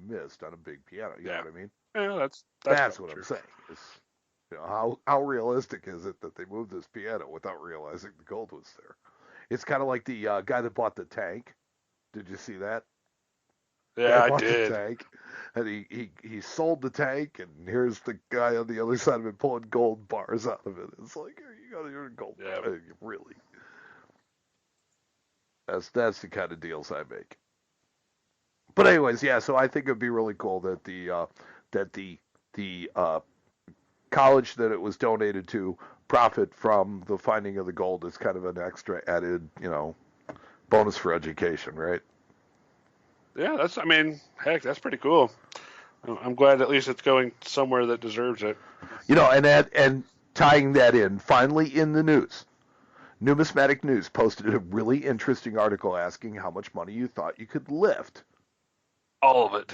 missed on a big piano. You know Yeah. what I mean? Yeah, that's That's probably what I'm true. saying. Is how realistic is it that they moved this piano without realizing the gold was there? It's kind of like the guy that bought the tank. Did you see that? Yeah, Guy I bought the did. tank, and he sold the tank, and here's the guy on the other side of it pulling gold bars out of it. It's like, here you go, your gold Yeah. bar. Really? That's the kind of deals I make. But anyways, yeah. So I think it'd be really cool that the college that it was donated to profit from the finding of the gold as kind of an extra added, bonus for education, right? Yeah, I mean, heck, that's pretty cool. I'm glad at least it's going somewhere that deserves it. And tying that in, finally in the news, Numismatic News posted a really interesting article asking how much money you thought you could lift. All of it.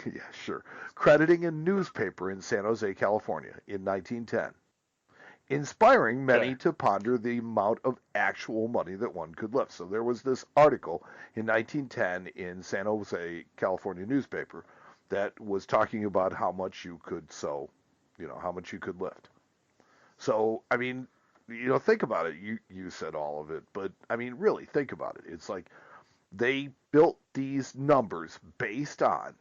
Yeah, sure. Crediting a newspaper in San Jose, California in 1910, inspiring Okay. many to ponder the amount of actual money that one could lift. So there was this article in 1910 in San Jose, California newspaper that was talking about how much you could how much you could lift. So, I mean, think about it. You said all of it, but I mean, really think about it. It's like they built these numbers based on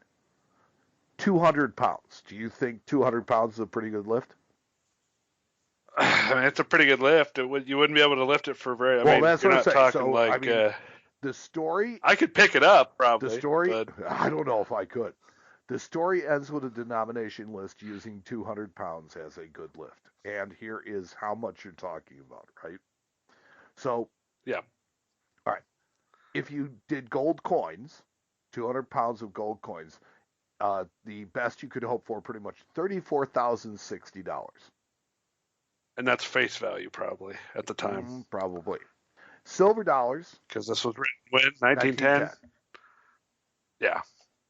200 pounds. Do you think 200 pounds is a pretty good lift? I mean, it's a pretty good lift. You wouldn't be able to lift it for very. I Well, mean, that's you're what I'm not saying. talking So, I like. mean, the story, I could pick it up the probably, story, but I don't know if I could. The story ends with a denomination list using 200 pounds as a good lift. And here is how much you're talking about, right? So, yeah. all right, if you did gold coins, 200 pounds of gold coins, the best you could hope for pretty much $34,060. And that's face value probably at the time Probably. Silver dollars, because this was written when 1910. 1910. Yeah.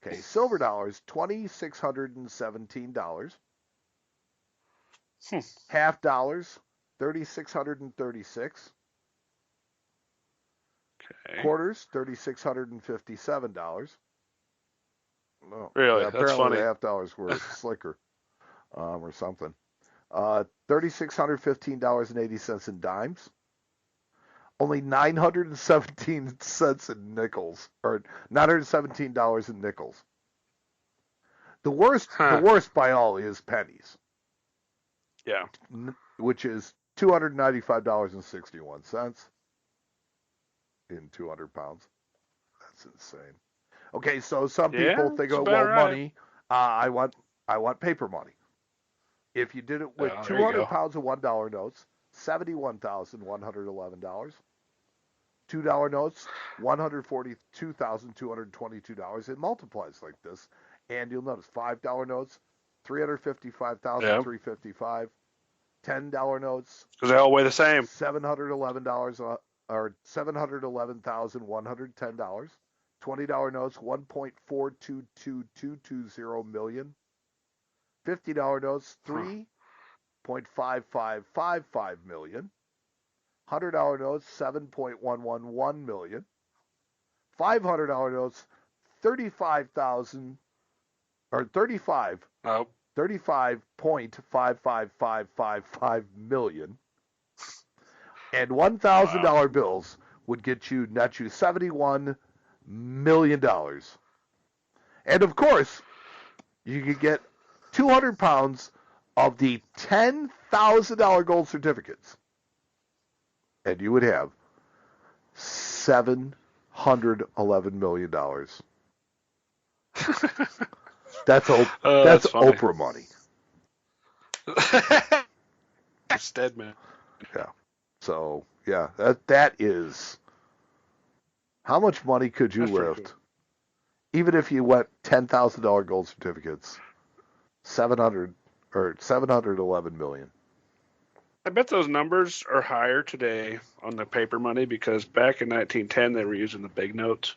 Okay, silver dollars, $2,617. Hmm. Half dollars, 3,636. Okay. Quarters, $3,657. Well, Really, that's apparently the funny. half dollars were slicker or something. $3,615.80 in dimes. Only 917 cents in nickels, or $917 in nickels. The Huh. worst by all is pennies, Yeah. which is $295.61 in 200 pounds. That's insane. Okay, so some people Yeah, think, it's oh, about well, right. money. I want paper money. If you did it with There you 200 go. pounds of $1 notes, $71,111. $2 notes, $142,222. It multiplies like this, and you'll notice $5 notes, Yeah, 355,355. $10 notes, because they all weigh the same. $711 or $711,110. $20 notes, 1.422220 million. $50 notes, Huh. 3.5555 million. $100 notes, 7.111 million. $500 notes, 35,000 or Oh, 35.55555 million. And wow. $1,000 bills would net you $71 million. And of course, you could get 200 pounds of the $10,000 gold certificates, and you would have $711 million. That's that's That's funny. Oprah money. Stedman. Yeah. So yeah, that is how much money could you That's pretty cool. lift, even if you went $10,000 gold certificates, 711 million. I bet those numbers are higher today on the paper money because back in 1910 they were using the big notes,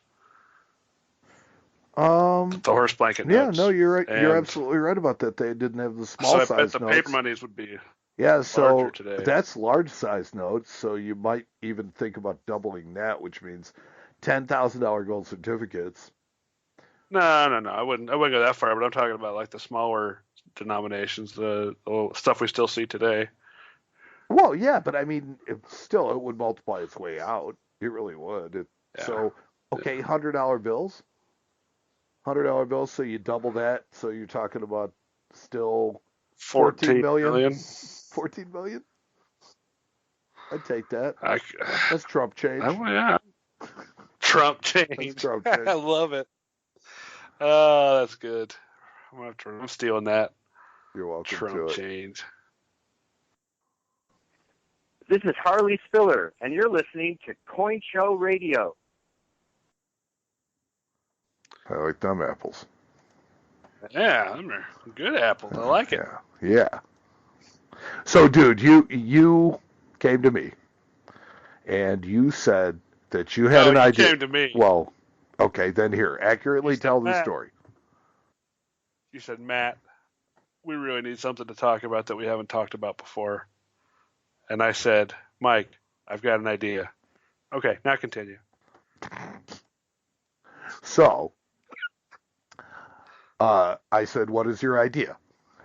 Um, the horse blanket yeah, no, notes, you're right. You're and absolutely right about that. They didn't have the small so I bet size the paper notes. monies would be Yeah, larger so today. that's large size notes. So you might even think about doubling that, which means $10,000 gold certificates No. I wouldn't go that far, but I'm talking about like the smaller denominations, the stuff we still see today. Well, yeah, but I mean, still, it would multiply its way out. It really would. Yeah. So, okay, $100 bills. $100 bills. So you double that. So you're talking about still 14 14 million. million. 14 million. I'd take that. I, That's Trump change. yeah. Trump That's change. Trump I change. love it. Oh, that's good. I'm stealing that. You're welcome Trump to it. change. This is Harley Spiller, and you're listening to Coin Show Radio. I like them apples. Yeah, them are good apples. I like it. Yeah. So, dude, you came to me and you said that you had an idea. You came to me. Well, okay, then here, accurately tell the story. You said, Matt, we really need something to talk about that we haven't talked about before. And I said, Mike, I've got an idea. Okay, now continue. So, I said, what is your idea?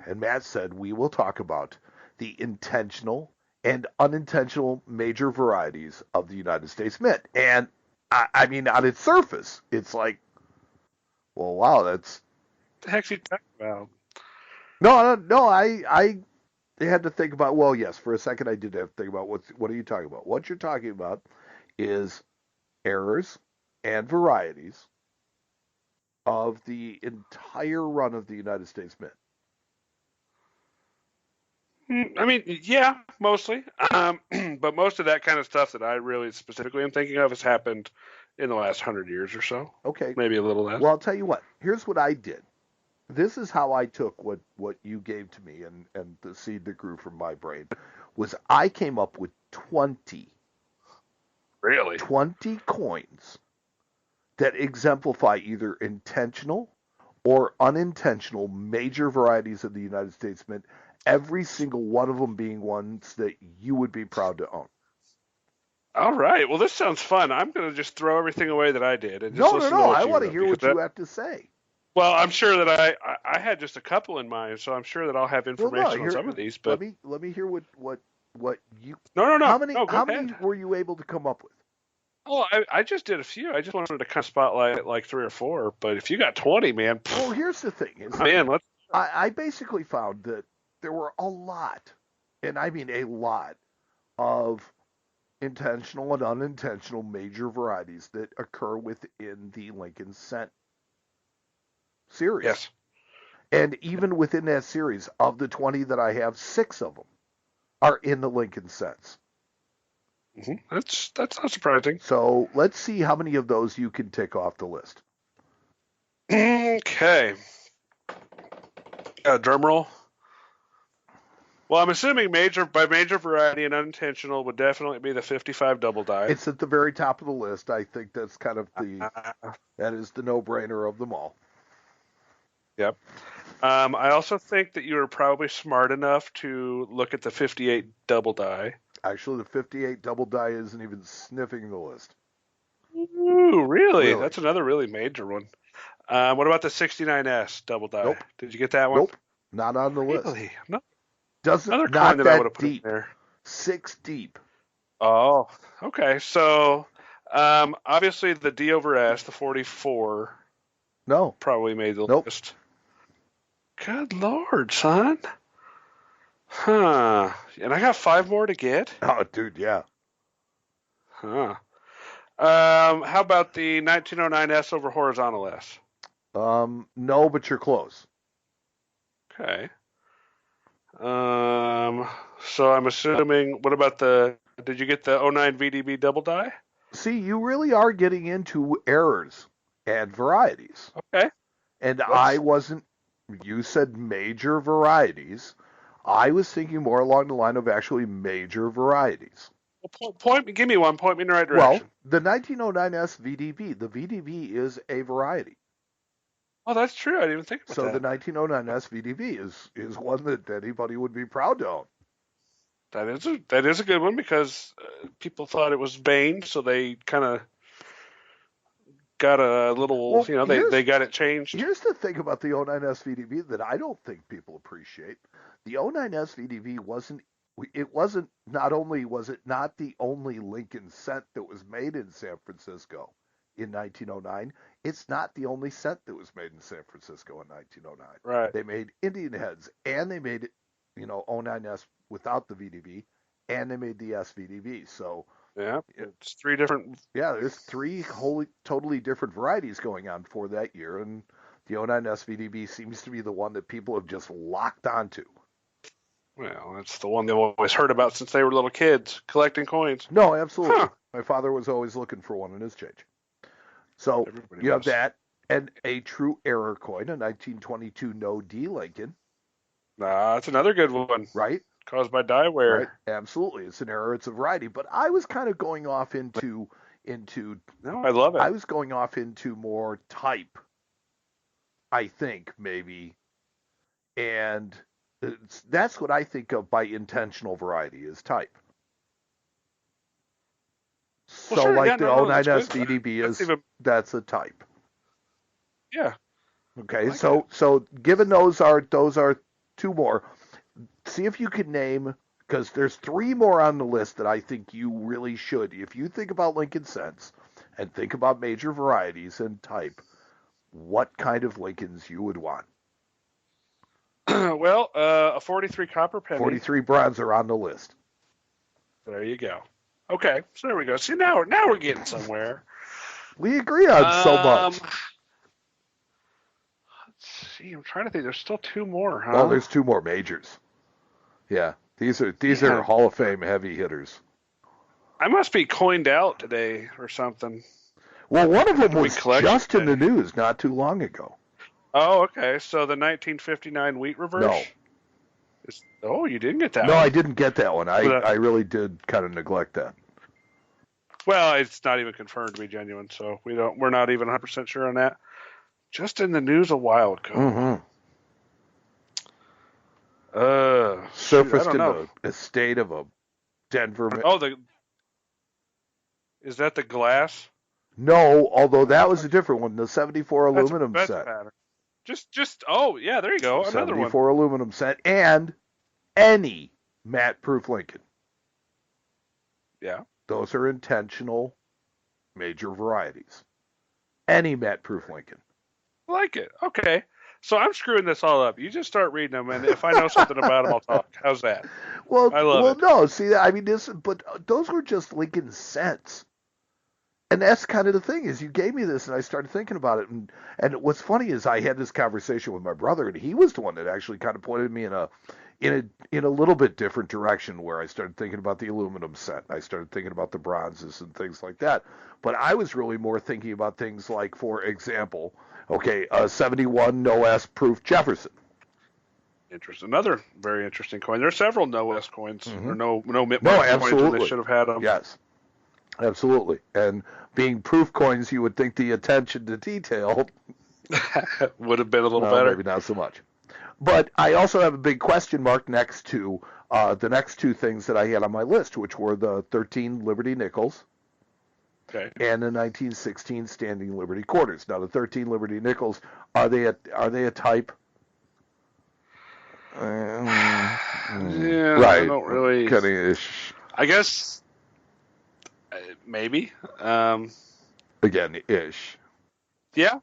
And Matt said, we will talk about the intentional and unintentional major varieties of the United States Mint. And I mean, on its surface, it's like, well, wow, that's. What the heck's he talking about? No, I had to think about, well, yes, for a second I did have to think about what are you talking about? What you're talking about is errors and varieties of the entire run of the United States Mint. I mean, yeah, mostly. But most of that kind of stuff that I really specifically am thinking of has happened in the last 100 years or so. Okay. Maybe a little less. Well, I'll tell you what. Here's what I did. This is how I took what you gave to me and the seed that grew from my brain was I came up with 20. Really? 20 coins that exemplify either intentional or unintentional major varieties of the United States Mint, every single one of them being ones that you would be proud to own. All right. Well, this sounds fun. I'm going to just throw everything away that I did and just No. listen to what I you want to wrote, hear what you have to say. Well, I'm sure that I had just a couple in mind, so I'm sure that I'll have information on some of these. But let me hear what you. No. How many No, how many were you able to come up with? Oh, I just did a few. I just wanted to kind of spotlight like 3 or 4. But if you got 20, man. Well, here's the thing. I basically found that there were a lot, and I mean a lot, of intentional and unintentional major varieties that occur within the Lincoln Cent series. Yes. And even within that series, of the 20 that I have, 6 of them are in the Lincoln Cents. Mm-hmm. That's not surprising. So let's see how many of those you can tick off the list. Okay. Drum roll. Well, I'm assuming major variety and unintentional would definitely be the 55 double die. It's at the very top of the list. I think that's kind of that is the no-brainer of them all. Yep. I also think that you were probably smart enough to look at the 58 double die. Actually, the 58 double die isn't even sniffing the list. Ooh, really? That's another really major one. What about the 69S double die? Nope. Did you get that one? Nope. Not on the list. Really? No. Doesn't Another not that I would have put deep. in there. 6 deep. Oh, okay. So, obviously the D over S, the 44. No. Probably made the list. Good Lord, son. Huh. And I got 5 more to get? Oh, dude, yeah. Huh. How about the 1909S over horizontal S? No, but you're close. Okay. So I'm assuming, what about did you get the 09 VDB double die? See, you really are getting into errors and varieties. Okay. And I wasn't, you said major varieties. I was thinking more along the line of actually major varieties. Well, give me one. Point me in the right direction. Well, the 1909S VDV, the VDV is a variety. Oh, that's true. I didn't even think about that. So the 1909S VDV is one that anybody would be proud to own. That is a good one because people thought it was Bane, so they kind of got a little, Well, they got it changed. Here's the thing about the '09 SVDV that I don't think people appreciate. The '09 SVDV not only was it not the only Lincoln scent that was made in San Francisco in 1909, it's not the only scent that was made in San Francisco in 1909. Right. They made Indian Heads, and they made, '09S without the VDV, and they made the SVDV. So Yeah, it's three different. yeah, there's three totally different varieties going on for that year, and the '09 SVDB seems to be the one that people have just locked onto. Well, it's the one they've always heard about since they were little kids collecting coins. No, absolutely. Huh. My father was always looking for one in his change. So Everybody you have was. that, and a true error coin, a 1922 No D Lincoln, That's another good one. right? Caused by dye wear. Right, absolutely. It's an error. It's a variety. But I was kind of going off into. No, I love it. I was going off into more type. I think maybe, and that's what I think of by intentional variety is type. Well, So sure, like yeah, the no, '09 that's good. SVDB that's a type. Yeah. Okay, like so given those are two more. See if you can name, because there's three more on the list that I think you really should. If you think about Lincoln scents and think about major varieties and type, what kind of Lincolns you would want. Well, a 43 copper penny. 43 bronze are on the list. There you go. Okay, so there we go. See, now we're getting somewhere. We agree on so much. Let's see. I'm trying to think. There's still two more, huh? Well, there's two more majors. Yeah, these are Hall of Fame heavy hitters. I must be coined out today or something. Well, one of them was just in the news not too long ago. Oh, okay. So the 1959 wheat reverse? No. Oh, you didn't get that one. No, I didn't get that one. I really did kind of neglect that. Well, it's not even confirmed to be genuine, so we're not even 100% sure on that. Just in the news a while ago. Mm-hmm. Surfaced in the estate of a Denver. Is that the glass? No, although that was a different one, the 74 aluminum set. Yeah, there you go, another one. 74 aluminum set, and any matte-proof Lincoln. Yeah. Those are intentional major varieties. Any matte-proof Lincoln. I like it. Okay. So I'm screwing this all up. You just start reading them, and if I know something about them, I'll talk. How's that? Well, I love it. No, see, I mean, but those were just Lincoln scents. And that's kind of the thing is you gave me this and I started thinking about it. And what's funny is I had this conversation with my brother and he was the one that actually kind of pointed me in a little bit different direction where I started thinking about the aluminum set. I started thinking about the bronzes and things like that. But I was really more thinking about things like, for example, a 71 No S proof Jefferson. Interesting. Another very interesting coin. There are several No S coins or no MIP absolutely. coins, and they should have had them. Yes. Absolutely. And being proof coins, you would think the attention to detail would have been a little better. Maybe not so much. But I also have a big question mark next to the next two things that I had on my list, which were the 13 Liberty nickels and the 1916 standing Liberty quarters. Now, the 13 Liberty nickels, are they a type? Yeah, right. I don't really. Kind of ish. I guess. Maybe. Again, ish. Yeah.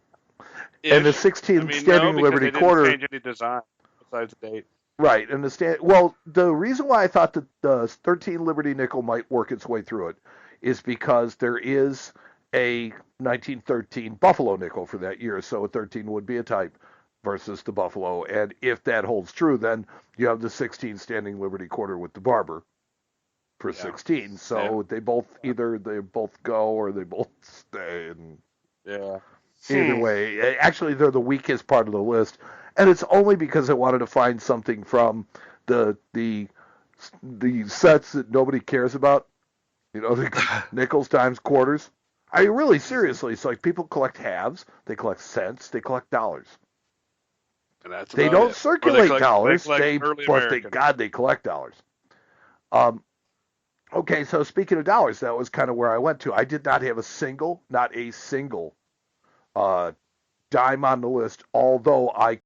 Ish. And the 16 standing Liberty quarter. They didn't change any design besides the date. Right, and the reason why I thought that the 13 Liberty nickel might work its way through it is because there is a 1913 Buffalo nickel for that year, so a 13 would be a type versus the Buffalo, and if that holds true, then you have the 16 standing Liberty quarter with the barber for 16. So they both go or they both stay, and either way, actually they're the weakest part of the list, and it's only because I wanted to find something from the sets that nobody cares about, the nickels times quarters. I mean, really seriously, it's like people collect halves, they collect cents, they collect dollars. And that's they don't circulate dollars. But thank God they collect dollars. Okay, so speaking of dollars, that was kind of where I went to. I did not have not a single dime on the list, although I